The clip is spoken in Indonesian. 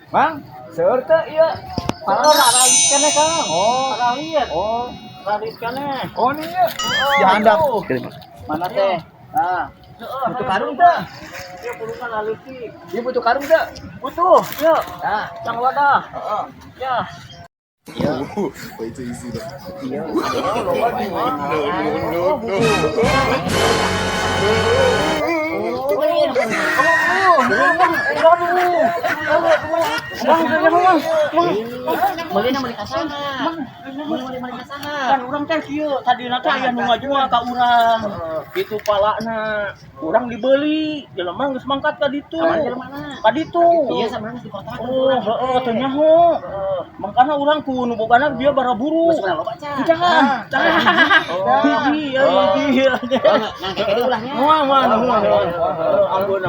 Mang, seueur teh ieu. Kalau rarit kene Kang. Oh, Rarit. oh, Rarit kene. oh ini ieu. Oh, Dihandap. itu. Mana teh? Nah. Butuh karung teh. Dia pulungan aleutik. Ieu butuh karung teh. Butuh. Ya. Nah, Yang wadah. heeh. Ya. Way too easy though. Iya, loba di mana? Meuli ka sana. Meuli ka sana. Kan urang teh kieu, tadina teh aya nu ngajual ka urang. Kitu palana. Urang dibeli, jelema geus mangkat ka ditu. Ka ditu. Iya sabarna di kota. Oh, heeh, teu nyaho. Mangkana urang ku nu bogana dia bara buru. Jangan. Hiji, hiji. Nah, kayak gitu ulahnya. Moal, moal. Ampun.